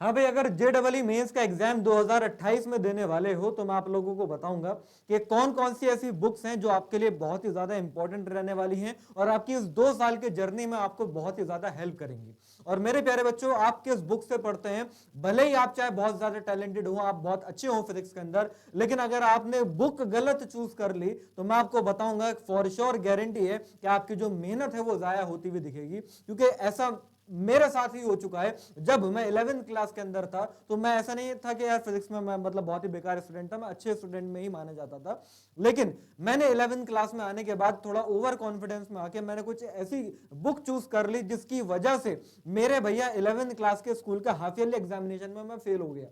हाँ भाई, अगर JEE मेंस का एग्जाम 2028 में देने वाले हो तो मैं आप लोगों को बताऊंगा कि कौन कौन सी ऐसी बुक्स हैं जो आपके लिए बहुत ही ज्यादा इंपॉर्टेंट रहने वाली हैं और आपकी इस 2 साल की जर्नी में आपको बहुत ही ज्यादा हेल्प करेंगी। और मेरे प्यारे बच्चों, आप किस बुक से पढ़ते हैं, भले ही आप चाहे बहुत ज्यादा टैलेंटेड हो, आप बहुत अच्छे हो फिजिक्स के अंदर, लेकिन अगर आपने बुक गलत चूज कर ली तो मैं आपको बताऊंगा फॉर श्योर गारंटी है कि आपकी जो मेहनत है वो जाया होती हुई दिखेगी। क्योंकि ऐसा मेरे साथ ही हो चुका है। जब मैं 11th क्लास के अंदर था तो मैं, ऐसा नहीं था कि यार फिजिक्स में मैं मतलब बहुत ही बेकार स्टूडेंट था, मैं अच्छे स्टूडेंट में ही माना जाता था। लेकिन मैंने 11th क्लास में आने के बाद थोड़ा ओवर कॉन्फिडेंस में आके मैंने कुछ ऐसी बुक चूज कर ली जिसकी वजह से मेरे भैया 11th क्लास के स्कूल का हाफ ईयरली एग्जामिनेशन में मैं फेल हो गया।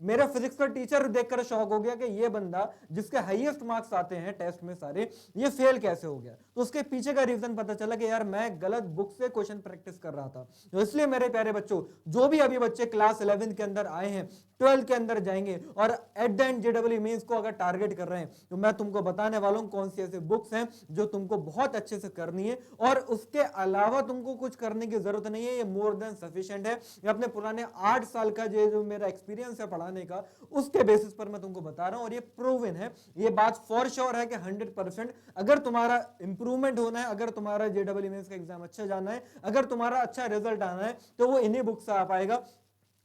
मेरा फिजिक्स का टीचर देखकर शॉक हो गया कि ये बंदा जिसके हाईएस्ट मार्क्स आते हैं टेस्ट में सारे, ये फेल कैसे हो गया। तो उसके पीछे का रीजन पता चला कि यार मैं गलत बुक से क्वेश्चन प्रैक्टिस कर रहा था। तो इसलिए मेरे प्यारे बच्चों, जो भी अभी बच्चे क्लास 11 के अंदर आए हैं, 12 के अंदर जाएंगे और at the end JEE mains को अगर टारगेट कर रहे हैं, तो मैं तुमको बताने वाला हूं कौन सी ऐसी बुक्स हैं जो तुमको बहुत अच्छे से करनी है और उसके अलावा तुमको कुछ करने की जरूरत नहीं है। ये मोर देन सफिशिएंट है। ये अपने पुराने 8 साल का जो मेरा एक्सपीरियंस है पढ़ाने का, उसके बेसिस पर मैं तुमको बता रहा हूं और ये प्रूवन है। ये बात फॉर श्योर है कि 100% अगर तुम्हारा इंप्रूवमेंट होना है, अगर तुम्हारा JEE मेंस का एग्जाम अच्छा जाना है, अगर तुम्हारा अच्छा रिजल्ट आना है, तो वो इन्हीं बुक से आ पाएगा,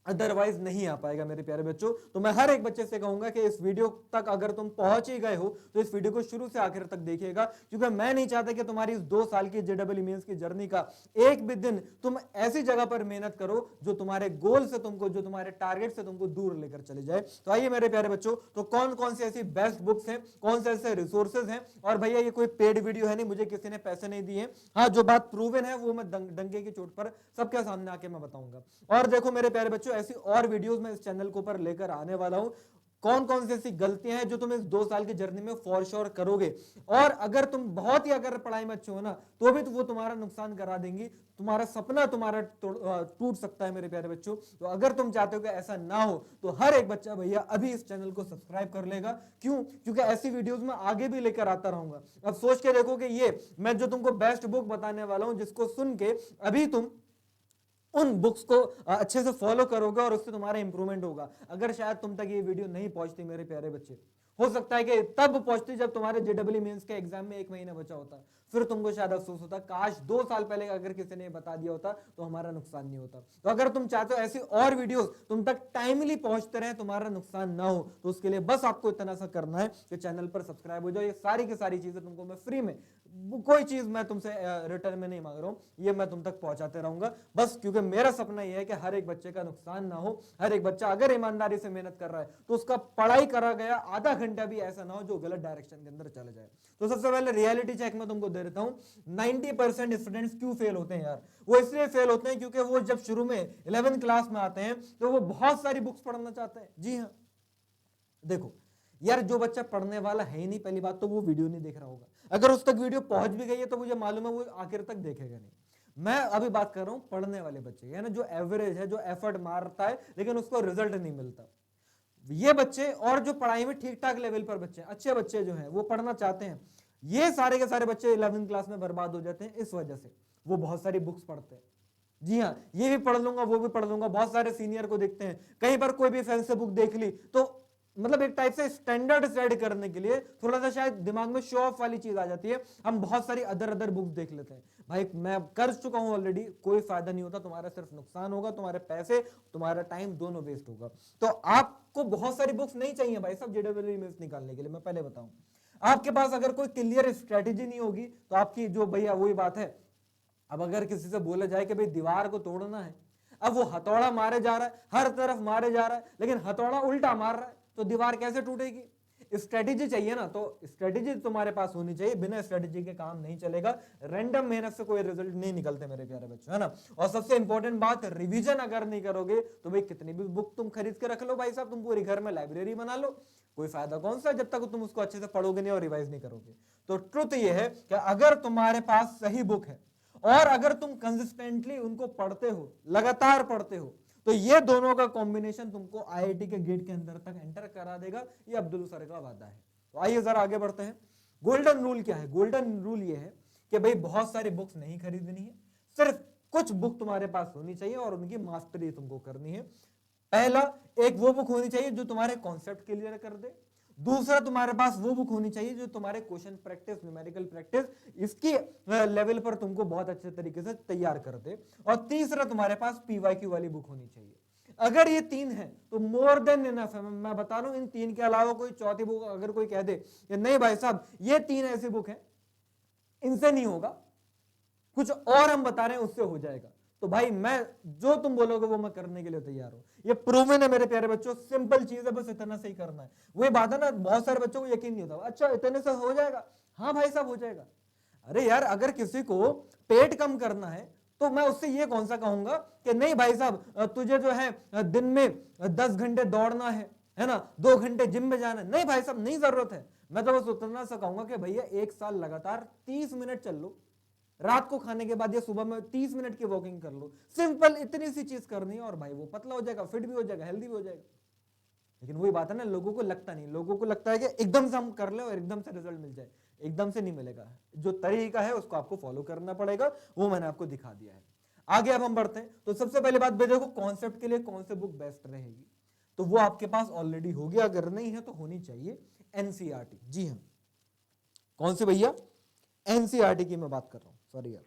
अदरवाइज नहीं आ पाएगा मेरे प्यारे बच्चों। तो मैं हर एक बच्चे से कहूंगा कि इस वीडियो तक अगर तुम पहुंच ही गए हो तो इस वीडियो को शुरू से आखिर तक देखिएगा, क्योंकि मैं नहीं चाहता कि तुम्हारी इस 2 साल की JEE मेंस की जर्नी का एक भी दिन तुम ऐसी जगह पर मेहनत करो जो तुम्हारे गोल से तुमको, जो तुम्हारे टारगेट से तुमको दूर लेकर चले जाए। तो आइए मेरे प्यारे बच्चों, तो कौन कौन सी ऐसी बेस्ट बुक्स हैं, कौन से ऐसे रिसोर्सेज हैं। और भैया ये कोई पेड वीडियो है नहीं, मुझे किसी ने पैसे नहीं दिए। हाँ, जो बात प्रूवन है वो मैं डंके की चोट पर सबके सामने आके मैं बताऊंगा। और देखो मेरे प्यारे बच्चों, ऐसी और वीडियोस मैं इस चैनल के ऊपर लेकर आने वाला हूं। कौन कौन सी ऐसी गलतियां हैं जो तुम इस 2 साल की जर्नी में फॉर श्योर करोगे, और अगर तुम बहुत ही अगर पढ़ाई में अच्छे हो ना, तो भी तो वो तुम्हारा नुकसान करा देंगी। तुम्हारा सपना तुम्हारा टूट सकता है मेरे प्यारे बच्चों। तो अगर तुम चाहते हो कि ऐसा ना हो, तो हर एक बच्चा भैया अभी इस चैनल को सब्सक्राइब कर लेगा। क्यों? क्योंकि ऐसी वीडियोस में आगे भी लेकर आता रहूंगा। अब सोच के देखो कि ये मैं जो तुमको बेस्ट बुक बताने वाला हूं, जिसको सुन के अभी तुम उन बुक्स को अच्छे से फॉलो करोगे और उससे तुम्हारा इंप्रूवमेंट होगा। अगर शायद तुम तक ये वीडियो नहीं पहुंचती मेरे प्यारे बच्चे, हो सकता है कि तब पहुंचती जब तुम्हारे JEE मेंस के एग्जाम में 1 महीना बचा होता, फिर तुमको शायद अफसोस होता, काश 2 साल पहले अगर किसी ने बता दिया होता तो हमारा नुकसान नहीं होता। तो अगर तुम चाहते हो ऐसी और वीडियोस तुम तक टाइमली पहुंचते रहे, तुम्हारा नुकसान ना हो, तो उसके लिए बस आपको इतना सा करना है कि चैनल पर सब्सक्राइब हो जाओ। ये सारी की सारी चीजें तुमको मैं फ्री में, कोई चीज मैं तुमसे रिटर्न में नहीं मांग रहा हूं, ये मैं तुम तक पहुंचाते रहूंगा। बस क्योंकि मेरा सपना यह है कि हर एक बच्चे का नुकसान ना हो। हर एक बच्चा अगर ईमानदारी से मेहनत कर रहा है तो उसका पढ़ाई करा गया आधा घंटा भी ऐसा ना हो जो गलत डायरेक्शन के अंदर चले जाए। तो सबसे पहले रियलिटी चेक मैं तुमको दे देता हूं। 90% स्टूडेंट्स क्यों फेल होते हैं यार? वो इसलिए फेल होते हैं क्योंकि वो जब शुरू में 11th क्लास में आते हैं तो वो बहुत सारी बुक्स पढ़ना चाहते हैं। जी हाँ, देखो यार, जो बच्चा पढ़ने वाला है ही नहीं, पहली बात तो वो वीडियो नहीं देख रहा होगा। अगर उस तक वीडियो पहुंच भी गई है तो मुझे मालूम है वो आखिर तक देखेगा नहीं। मैं अभी बात कर रहा हूं पढ़ने वाले बच्चे, यानी जो एवरेज है, जो एफर्ट मारता है लेकिन उसको रिजल्ट नहीं मिलता, ये बच्चे। और जो पढ़ाई में ठीक ठाक लेवल पर बच्चे, अच्छे बच्चे जो हैं वो पढ़ना चाहते हैं, ये सारे के सारे बच्चे 11th क्लास में बर्बाद हो जाते हैं इस वजह से वो बहुत सारी बुक्स पढ़ते हैं। जी हाँ, ये भी पढ़ लूंगा, वो भी पढ़ लूंगा, बहुत सारे सीनियर को देखते हैं, कहीं पर कोई भी फैंसी बुक देख ली तो मतलब एक टाइप से स्टैंडर्ड सेट करने के लिए थोड़ा सा शायद दिमाग में शो ऑफ वाली चीज आ जाती है, हम बहुत सारी अदर अदर बुक्स देख लेते हैं। भाई मैं कर चुका हूं ऑलरेडी, कोई फायदा नहीं होता, तुम्हारा सिर्फ नुकसान होगा, तुम्हारे पैसे, तुम्हारा टाइम दोनों वेस्ट होगा। तो आपको बहुत सारी बुक्स नहीं चाहिए भाई सब JEE मेंस निकालने के लिए। मैं पहले बताऊं, आपके पास अगर कोई क्लियर स्ट्रेटेजी नहीं होगी तो आपकी जो भैया वही बात है, अब अगर किसी से बोला जाए कि भाई दीवार को तोड़ना है, अब वो हथौड़ा मारे जा रहा है, हर तरफ मारे जा रहा है, लेकिन हथौड़ा उल्टा मार रहा है, तो दीवार कैसे टूटेगी? स्ट्रेटेजी चाहिए ना, तो स्ट्रेटेजी तुम्हारे पास होनी चाहिए। बिना स्ट्रेटेजी के काम नहीं चलेगा, रैंडम मेहनत से कोई रिजल्ट नहीं निकलते मेरे प्यारे बच्चों, है ना। और सबसे इंपॉर्टेंट बात, रिवीजन अगर नहीं करोगे तो भाई कितनी भी बुक तुम खरीद के रख लो भाई साहब, तुम पूरी घर में लाइब्रेरी बना लो, कोई फायदा कौन सा, जब तक तुम उसको अच्छे से पढ़ोगे नहीं और रिवाइज नहीं करोगे। तो ट्रुथ ये है कि अगर तुम्हारे पास सही बुक है और अगर तुम कंसिस्टेंटली उनको पढ़ते हो, लगातार पढ़ते हो, तो ये दोनों का कॉम्बिनेशन तुमको IIT के गेट के अंदर तक एंटर करा देगा। ये अब्दुल सर का वादा है। तो आइए जरा आगे बढ़ते हैं। गोल्डन रूल क्या है? गोल्डन रूल ये है कि भाई बहुत सारी बुक्स नहीं खरीदनी है, सिर्फ कुछ बुक तुम्हारे पास होनी चाहिए और उनकी मास्टरी तुमको करनी है। पहला, एक वो बुक होनी चाहिए जो तुम्हारे कॉन्सेप्ट क्लियर कर दे। दूसरा, तुम्हारे पास वो बुक होनी चाहिए जो तुम्हारे क्वेश्चन प्रैक्टिस, न्यूमेरिकल प्रैक्टिस, इसकी लेवल पर तुमको बहुत अच्छे तरीके से तैयार कर दे। और तीसरा, तुम्हारे पास पीवाईक्यू वाली बुक होनी चाहिए। अगर ये तीन है तो मोर देन इनफ है। मैं बता रहा हूं, इन तीन के अलावा कोई चौथी बुक अगर कोई कह दे कि नहीं भाई साहब ये तीन ऐसी बुक है, इनसे नहीं होगा, कुछ और हम बता रहे हैं उससे हो जाएगा, तो भाई मैं जो तुम बोलोगे वो मैं करने के लिए तैयार हूं। ये प्रूवन है मेरे प्यारे बच्चों, सिंपल चीज है, बस इतना सही करना है। वही बात है ना, बहुत सारे बच्चों को यकीन नहीं होता, अच्छा इतने से हो जाएगा? हाँ भाई साहब हो जाएगा। अरे यार, अगर किसी को पेट कम करना है तो मैं उससे ये कौन सा कहूंगा कि नहीं भाई साहब तुझे जो है दिन में 10 घंटे दौड़ना है ना, 2 घंटे जिम में जाना है। नहीं भाई साहब, नहीं जरूरत है। मैं तो बस उतना सा कहूंगा कि भैया 1 साल लगातार 30 मिनट चल लो, रात को खाने के बाद या सुबह में 30 मिनट की वॉकिंग कर लो। सिंपल इतनी सी चीज करनी है और भाई वो पतला हो जाएगा, फिट भी हो जाएगा, हेल्दी भी हो जाएगा। लेकिन वही बात है ना, लोगों को लगता नहीं, लोगों को लगता है कि एकदम से हम कर ले और एकदम से रिजल्ट मिल जाए। एकदम से नहीं मिलेगा, जो तरीका है उसको आपको फॉलो करना पड़ेगा, वो मैंने आपको दिखा दिया है। आगे अब हम बढ़ते हैं। तो सबसे पहले बात देखो, कॉन्सेप्ट के लिए कौन से बुक बेस्ट रहेगी, तो वो आपके पास ऑलरेडी होगी, अगर नहीं है तो होनी चाहिए एनसीईआरटी। जी हाँ, कौन सी भैया? एनसीईआरटी की मैं बात कर रहा हूं, सॉरी यार।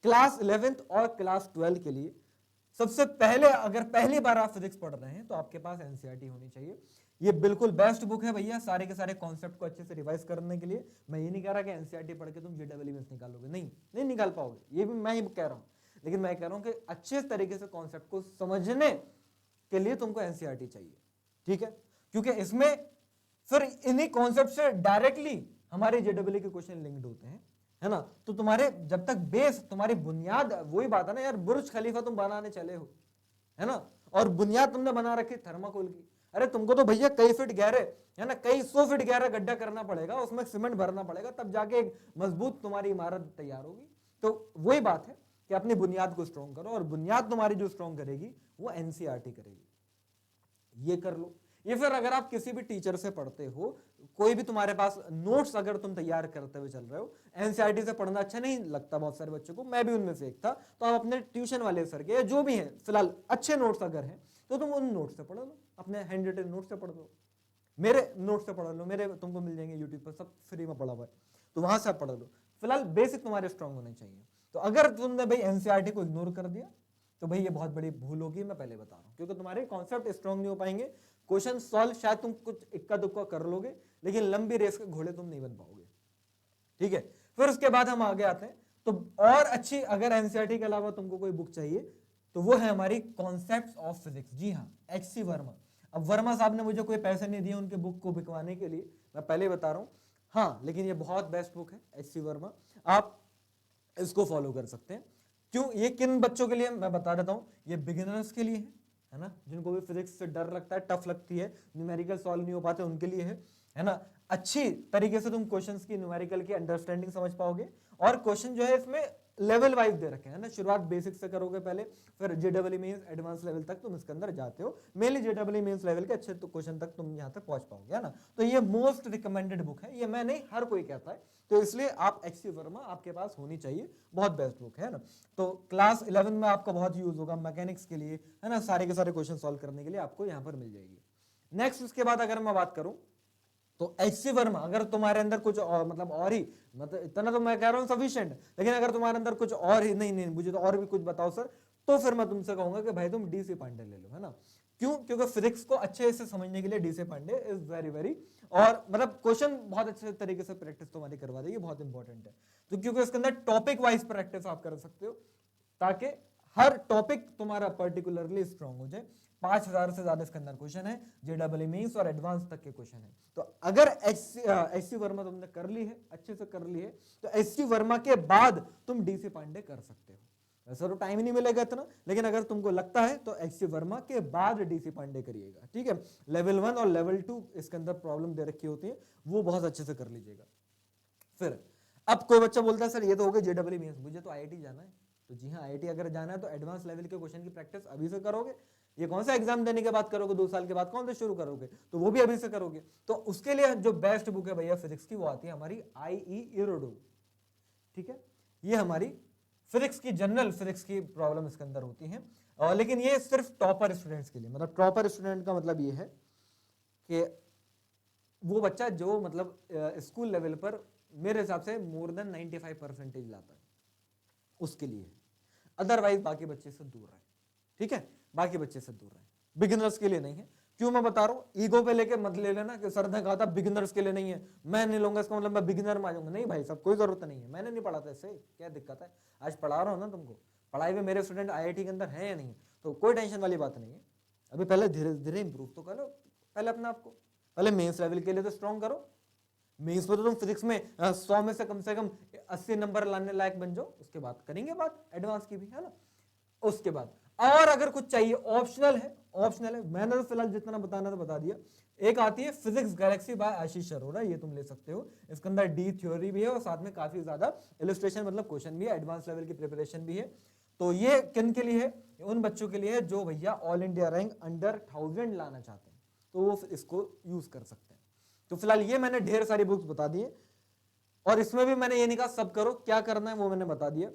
क्लास 11th और क्लास 12 के लिए सबसे पहले, अगर पहली बार आप फिजिक्स पढ़ रहे हैं तो आपके पास एनसीईआरटी होनी चाहिए। ये बिल्कुल बेस्ट बुक है भैया, सारे के सारे कॉन्सेप्ट को अच्छे से रिवाइज करने के लिए। मैं ये नहीं कह रहा कि एनसीईआरटी पढ़ के तुम जेडब्ल्यू मेंस निकालोगे, नहीं निकाल पाओगे, ये भी मैं ही कह रहा हूं। लेकिन मैं कह रहा हूं कि अच्छे तरीके से कॉन्सेप्ट को समझने के लिए तुमको एनसीईआरटी चाहिए, ठीक है? क्योंकि इसमें फिर इन्हीं कॉन्सेप्ट से डायरेक्टली हमारे जेडब्ल्यू के क्वेश्चन लिंक्ड होते हैं, है ना। तो तुम्हारे जब तक बेस, तुम्हारी बुनियाद, वही बात है ना यार, बुर्ज खलीफा तुम बनाने चले हो, है ना, और बुनियाद तुमने बना रखी थर्माकोल की। अरे तुमको तो भैया कई फीट गहरे, है ना, कई 100 फीट गहरा गड्ढा करना पड़ेगा, उसमें सीमेंट भरना पड़ेगा, तब जाके एक मजबूत तुम्हारी इमारत तैयार होगी। तो वही बात है कि अपनी बुनियाद को स्ट्रॉन्ग करो, और बुनियाद तुम्हारी जो स्ट्रॉन्ग करेगी वो एनसीईआरटी करेगी। ये कर लो। ये फिर अगर आप किसी भी टीचर से पढ़ते हो, कोई भी तुम्हारे पास नोट्स अगर तुम तैयार करते हुए चल रहे हो, एनसीईआरटी से पढ़ना अच्छा नहीं लगता बहुत सारे बच्चों को, मैं भी उनमें से एक था, तो आप अपने ट्यूशन वाले सर के या जो भी हैं फिलहाल अच्छे नोट्स अगर हैं तो तुम उन नोट्स से पढ़ लो, अपने हैंड रिटन नोट्स से पढ़ लो, मेरे नोट्स से पढ़ लो, मेरे तुमको मिल जाएंगे यूट्यूब पर, सब फ्री में पढ़ा हुआ है, तो वहां से आप पढ़ लो। फिलहाल बेसिक तुम्हारे स्ट्रांग होने चाहिए। तो अगर तुमने भाई एनसीईआरटी को इग्नोर कर दिया तो भाई ये बहुत बड़ी भूल होगी, मैं पहले बता रहा हूं, क्योंकि तुम्हारे कॉन्सेप्ट स्ट्रांग नहीं हो पाएंगे। क्वेश्चन सॉल्व शायद तुम कुछ इक्का दुक्का कर लोगे, लेकिन लंबी रेस के घोड़े तुम नहीं बन पाओगे, ठीक है। फिर उसके बाद हम आगे आते हैं, तो और अच्छी अगर एनसीईआरटी के अलावा तुमको कोई बुक चाहिए तो वो है हमारी कॉन्सेप्ट्स ऑफ फिजिक्स। जी हाँ, एचसी वर्मा। अब वर्मा साहब ने मुझे कोई पैसे नहीं दिए उनके बुक को बिकवाने के लिए, मैं पहले बता रहा हूं, हाँ, लेकिन ये बहुत बेस्ट बुक है एचसी वर्मा, आप इसको फॉलो कर सकते हैं। क्यों? ये किन बच्चों के लिए, मैं बता देता हूं, ये बिगिनर्स के लिए है ना, जिनको भी फिजिक्स से डर लगता है, टफ लगती है, न्यूमेरिकल सॉल्व नहीं हो पाते, उनके लिए है ना। अच्छी तरीके से तुम क्वेश्चंस की, न्यूमेरिकल की अंडरस्टैंडिंग समझ पाओगे, और क्वेश्चन जो है इसमें लेवल वाइज दे रखे हैं ना, शुरुआत बेसिक से करोगे पहले, फिर जेडब्ल्यू मेंस एडवांस लेवल तक तुम इसके अंदर जाते हो, मेनली जेडब्ल्यू मेंस लेवल के अच्छे क्वेश्चन तक तुम यहां तक पहुंच पाओगे, है ना। तो ये मोस्ट रिकमेंडेड बुक है, ये मैं नहीं, हर कोई कहता है, तो इसलिए आप एचसी वर्मा आपके पास होनी चाहिए, बहुत बेस्ट बुक है ना। तो क्लास 11 में आपका बहुत यूज होगा, मैकेनिक्स के लिए, है ना, सारे के सारे क्वेश्चन सॉल्व करने के लिए आपको यहां पर मिल जाएगी। नेक्स्ट उसके बाद अगर मैं बात करूं तो एचसी वर्मा, अगर तुम्हारे अंदर कुछ और, मतलब और ही, मतलब इतना तो मैं कह रहा हूं सफिशिएंट, लेकिन अगर तुम्हारे अंदर कुछ और ही, नहीं मुझे तो और भी कुछ बताओ सर, तो फिर मैं तुमसे कहूंगा कि भाई तुम डीसी पांडे ले लो, है ना। क्यों? क्योंकि फिजिक्स को अच्छे से समझने के लिए DC Pandey is very very, और मतलब क्वेश्चन बहुत अच्छे तरीके से प्रैक्टिस तुम्हारी करवा देगी, बहुत इंपॉर्टेंट है। तो क्योंकि इसके अंदर टॉपिक वाइज प्रैक्टिस आप कर सकते हो, ताकि हर टॉपिक तुम्हारा पर्टिकुलरली स्ट्रांग हो जाए। 5000 से ज्यादा इसके अंदर क्वेश्चन है, जेडब्ल्यू मेंस और एडवांस तक के क्वेश्चन है। तो अगर एचसी वर्मा तुमने कर ली है, अच्छे से कर ली है, तो एचसी वर्मा के बाद तुम डीसी पांडे कर सकते हो। वैसे तो टाइम ही नहीं मिलेगा इतना, लेकिन अगर तुमको लगता है तो एचसी वर्मा के बाद डीसी पांडे करिएगा, ठीक है। लेवल 1 और लेवल 2 इसके अंदर प्रॉब्लम दे रखी होती है, वो बहुत अच्छे से कर लीजिएगा। फिर अब कोई बच्चा बोलता है सर ये तो हो गया जेडब्ल्यू मेंस, मुझे तो आईआईटी जाना है। तो जी हाँ, आईआईटी अगर जाना है तो एडवांस लेवल के क्वेश्चन की प्रैक्टिस अभी से करोगे। ये कौन सा एग्जाम देने के बाद करोगे, 2 साल के बाद कौन से शुरू करोगे, तो वो भी अभी से करोगे। तो उसके लिए जो बेस्ट बुक है भैया फिजिक्स की, वो आती है हमारी आईई इरोडो, ठीक है। ये हमारी फिजिक्स की, जनरल फिजिक्स की प्रॉब्लम इसके अंदर होती है। लेकिन ये सिर्फ टॉपर स्टूडेंट्स के लिए, मतलब टॉपर स्टूडेंट का मतलब ये है कि वो बच्चा जो मतलब स्कूल लेवल पर मेरे हिसाब से मोर देन 95% लाता है, उसके लिए। अदरवाइज बाकी बच्चे से दूर रहे, ठीक है, बाकी बच्चे से दूर रहे, बिगिनर्स के लिए नहीं है। क्यों मैं बता रहा हूं, ईगो पे लेके मत ले लेना कि सर ने कहा था बिगिनर्स के लिए नहीं है, मैं नहीं लूंगा, इसका मतलब मैं बिगिनर में आ जाऊंगा। नहीं भाई सब, कोई जरूरत नहीं है, मैंने नहीं पढ़ा था, इससे क्या दिक्कत है, आज पढ़ा रहा हूं ना तुमको, पढ़ाई में मेरे स्टूडेंट IIT के अंदर है या नहीं, तो कोई टेंशन वाली बात नहीं है। अभी पहले धीरे धीरे इंप्रूव तो करो, पहले अपने आपको, पहले मेंस लेवल के लिए तो स्ट्रॉन्ग करो। मेंस में तो तुम फिजिक्स में 100 में से कम 80 नंबर लाने लायक बन जाओ, उसके बाद करेंगे बात एडवांस की भी, है ना। उसके बाद और अगर कुछ चाहिए ऑप्शनल है, ऑप्शनल है, मैंने तो फिलहाल जितना बताना था बता दिया। एक आती है फिजिक्स गैलेक्सी बाय आशीष अरोड़ा, ये तुम ले सकते हो, इसके अंदर डी थ्योरी भी है और साथ में काफी ज्यादा इलस्ट्रेशन मतलब क्वेश्चन भी है, एडवांस लेवल की प्रिपरेशन भी है। तो ये किन के लिए है, उन बच्चों के लिए है जो भैया ऑल इंडिया रैंक अंडर 1000 लाना चाहते हैं, तो वो इसको यूज कर सकते हैं। तो फिलहाल ये मैंने ढेर सारी बुक्स बता दी है, और इसमें भी मैंने ये नहीं कहा सब करो, क्या करना है वो मैंने बता दिया।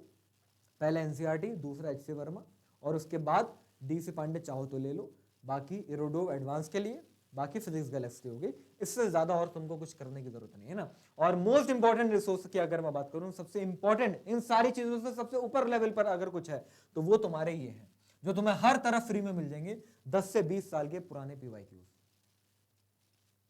पहले एनसीईआरटी, दूसरा HC वर्मा, और उसके बाद DC पांडे चाहो तो ले लो, बाकी इरोडोव एडवांस के लिए, बाकी फिजिक्स गैलेक्सी हो गई। इससे ज्यादा और तुमको कुछ करने की जरूरत नहीं है ना। और मोस्ट इंपॉर्टेंट रिसोर्स की अगर मैं बात करूं, सबसे इंपॉर्टेंट इन सारी चीजों से सबसे ऊपर लेवल पर अगर कुछ है तो वो तुम्हारे ये है, जो तुम्हें हर तरफ फ्री में मिल जाएंगे, 10 से 20 साल के पुराने PYQs।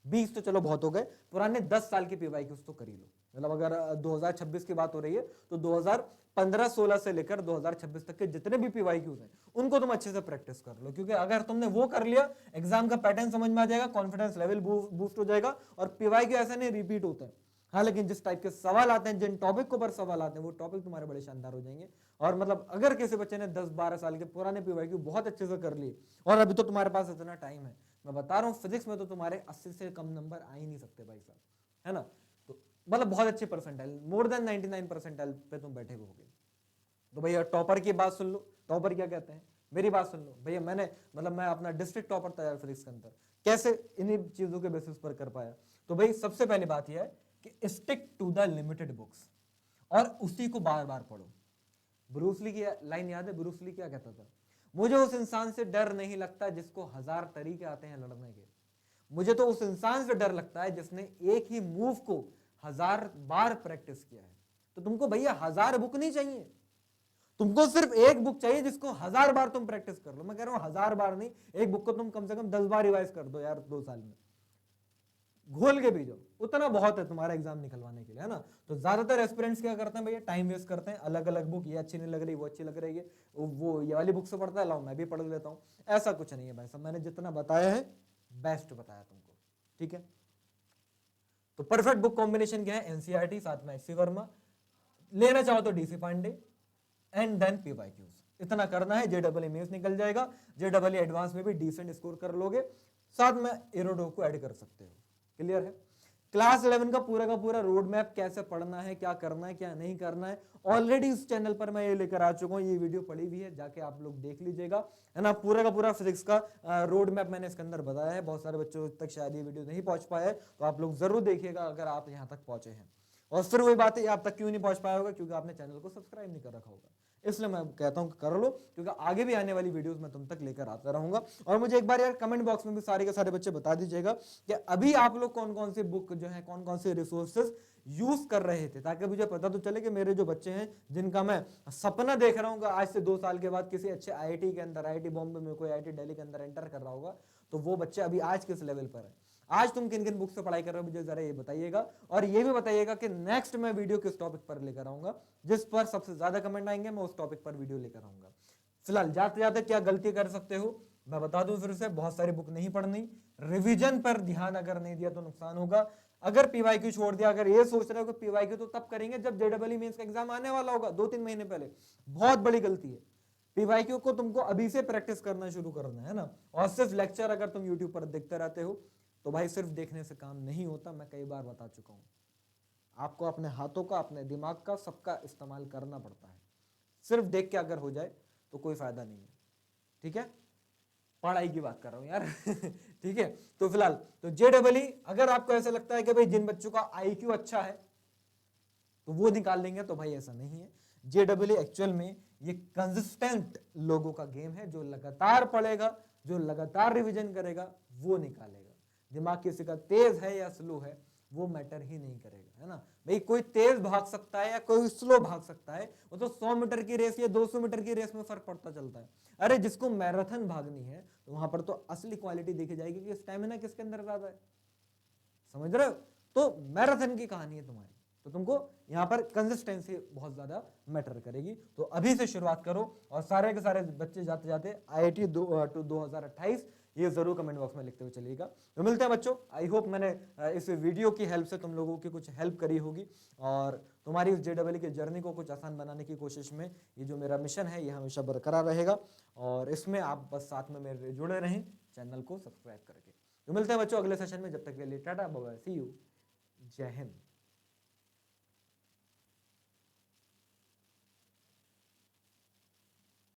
20 तो चलो बहुत हो गए, पुराने 10 साल के PYQs तो कर ही लो। मतलब अगर 2026 की बात हो रही है तो 2015-16 से लेकर 2026 तक के जितने भी PYQs हैं उनको तुम अच्छे से प्रैक्टिस कर लो, क्योंकि अगर तुमने वो कर लिया, एग्जाम का पैटर्न समझ में आ जाएगा, कॉन्फिडेंस लेवल बूस्ट हो जाएगा। और PYQ ऐसा नहीं रिपीट होता है, हाँ, लेकिन जिस टाइप के सवाल आते हैं, जिन टॉपिक के ऊपर सवाल आते हैं, वो टॉपिक तुम्हारे बड़े शानदार हो जाएंगे। और मतलब अगर किसी बच्चे ने 10-12 साल के पुराने PYQ बहुत अच्छे से कर लिए, और अभी तो तुम्हारे पास इतना टाइम है, मैं बता रहा हूँ फिजिक्स में तो तुम्हारे 80 से कम नंबर आ ही नहीं सकते भाई साहब, है ना। तो मतलब बहुत अच्छे परसेंटाइल, मोर देन 99 परसेंटाइल पे तुम बैठे होगे। तो भैया टॉपर की बात सुन लो, टॉपर क्या कहते हैं, मेरी बात सुन लो भैया। मैं अपना डिस्ट्रिक्ट टॉपर था यार फिजिक्स के अंदर, कैसे इन्हीं चीजों के बेसिस पर कर पाया। तो भाई सबसे पहली बात यह है कि stick to the limited books, और उसी को बार बार पढ़ो। ब्रूस ली की लाइन याद है, ब्रूस ली क्या कहता था, मुझे उस इंसान से डर नहीं लगता जिसको 1000 तरीके आते हैं लड़ने के, मुझे तो उस इंसान से डर लगता है जिसने एक ही मूव को 1000 बार प्रैक्टिस किया है। तो तुमको भैया 1000 बुक नहीं चाहिए, तुमको सिर्फ एक बुक चाहिए जिसको 1000 बार तुम प्रैक्टिस कर लो। मैं कह रहा हूं 1000 बार नहीं, एक बुक को तुम कम से कम 10 बार रिवाइज कर दो यार 2 साल में, घोल के भी जाओ, उतना बहुत है तुम्हारा एग्जाम निकलवाने के लिए, है ना। तो ज्यादातर एस्पिरेंट्स क्या करते हैं भैया, टाइम वेस्ट करते हैं, अलग अलग बुक, ये अच्छी नहीं लग रही, वो अच्छी लग रही है, वो ये वाली बुक से पढ़ता है, लाओ मैं भी पढ़ लेता हूँ। ऐसा कुछ नहीं है भाई साहब, मैंने जितना बताया है बेस्ट बताया तुमको, ठीक है। तो परफेक्ट बुक कॉम्बिनेशन क्या है, एनसीईआरटी साथ में HC वर्मा, लेना चाहो तो DC Pandey, and then PYQs। इतना करना है, JEE मेंस निकल जाएगा, JEE एडवांस में भी डिसेंट स्कोर कर लोगे, साथ में एरोडो को ऐड कर सकते हो। क्लियर है। क्लास 11 का पूरा रोड मैप, कैसे पढ़ना है, क्या करना है, क्या नहीं करना है, ऑलरेडी इस चैनल पर मैं ये लेकर आ चुका हूँ, ये वीडियो पड़ी हुई है, जाके आप लोग देख लीजिएगा, है ना। पूरा फिजिक्स का रोड मैप मैंने इसके अंदर बताया है। बहुत सारे बच्चों तक शायद ये वीडियो नहीं पहुंच पाया है, तो आप लोग जरूर देखिएगा अगर आप यहाँ तक पहुंचे हैं। और फिर वही बात है, आप तक क्यों नहीं पहुंच पाया होगा, क्योंकि आपने चैनल को सब्सक्राइब नहीं कर रखा होगा। इसलिए मैं कहता हूं कर लो, क्योंकि आगे भी आने वाली वीडियोस मैं तुम तक लेकर आता रहूंगा। और मुझे एक बार यार कमेंट बॉक्स में भी सारे के सारे बच्चे बता दीजिएगा कि अभी आप लोग कौन कौन से बुक जो है, कौन कौन से रिसोर्सेज यूज कर रहे थे, ताकि मुझे पता तो चले कि मेरे जो बच्चे हैं, जिनका मैं सपना देख रहा हूँ आज से 2 साल के बाद किसी अच्छे IIT के अंदर, IIT बॉम्बे में, कोई IIT दिल्ली के अंदर एंटर कर रहा होगा, तो वो बच्चे अभी आज किस लेवल पर है। आज तुम किन किन बुक से पढ़ाई कर रहे हो मुझे जरा ये बताइएगा, और ये भी बताइएगा कि नेक्स्ट मैं वीडियो किस टॉपिक पर लेकर आऊंगा, जिस पर सबसे ज्यादा कमेंट आएंगे मैं उस टॉपिक पर वीडियो लेकर आऊंगा। फिलहाल जाते जाते क्या गलती कर सकते हो मैं बता दूं फिर से, बहुत सारी बुक नहीं पढ़नी, रिवीजन पर ध्यान अगर नहीं दिया तो नुकसान होगा। अगर PYQ छोड़ दिया, अगर ये सोच रहे हो कि PYQ तो तब करेंगे जब JEE मेंस का एग्जाम आने वाला होगा 2-3 महीने पहले, बहुत बड़ी गलती है। PYQ को तुमको अभी से प्रैक्टिस करना शुरू करना है ना। और सिर्फ लेक्चर अगर तुम यूट्यूब पर देखते रहते हो तो भाई सिर्फ देखने से काम नहीं होता, मैं कई बार बता चुका हूं। आपको अपने हाथों का, अपने दिमाग का, सबका इस्तेमाल करना पड़ता है। सिर्फ देख के अगर हो जाए तो कोई फायदा नहीं है, ठीक है। पढ़ाई की बात कर रहा हूं यार ठीक है। तो फिलहाल तो JEE, अगर आपको ऐसा लगता है कि भाई जिन बच्चों का IQ अच्छा है तो वो निकाल लेंगे, तो भाई ऐसा नहीं है। JEE एक्चुअल में ये कंसिस्टेंट लोगों का गेम है, जो लगातार पढ़ेगा, जो लगातार रिवीजन करेगा वो निकालेगा। दिमाग किसी का तेज है या स्लो है वो मैटर ही नहीं करेगा, है ना भाई। कोई तेज भाग सकता है या कोई स्लो भाग सकता है, वो तो 100 मीटर की रेस या 200 मीटर की रेस में फर्क पड़ता चलता है। अरे जिसको मैराथन भागनी है तो वहां पर तो असली क्वालिटी देखी जाएगी कि स्टेमिना किसके अंदर ज्यादा है, समझ रहे हो। तो मैराथन की कहानी है तुम्हारी, तो तुमको यहाँ पर कंसिस्टेंसी बहुत ज्यादा मैटर करेगी। तो अभी से शुरुआत करो और सारे के सारे बच्चे जाते जाते IIT 2028 ये जरूर कमेंट बॉक्स में लिखते हुए चलिएगा। तो मिलते हैं बच्चों, आई होप मैंने इस वीडियो की हेल्प से तुम लोगों की कुछ हेल्प करी होगी और तुम्हारी इस JEE की जर्नी को कुछ आसान बनाने की कोशिश में ये जो मेरा मिशन है ये हमेशा बरकरार रहेगा। और इसमें आप बस साथ में मेरे जुड़े रहें चैनल को सब्सक्राइब करके। तो मिलते हैं बच्चों अगले सेशन में, जब तक के लिए tata bye bye, see you, जय हिंद।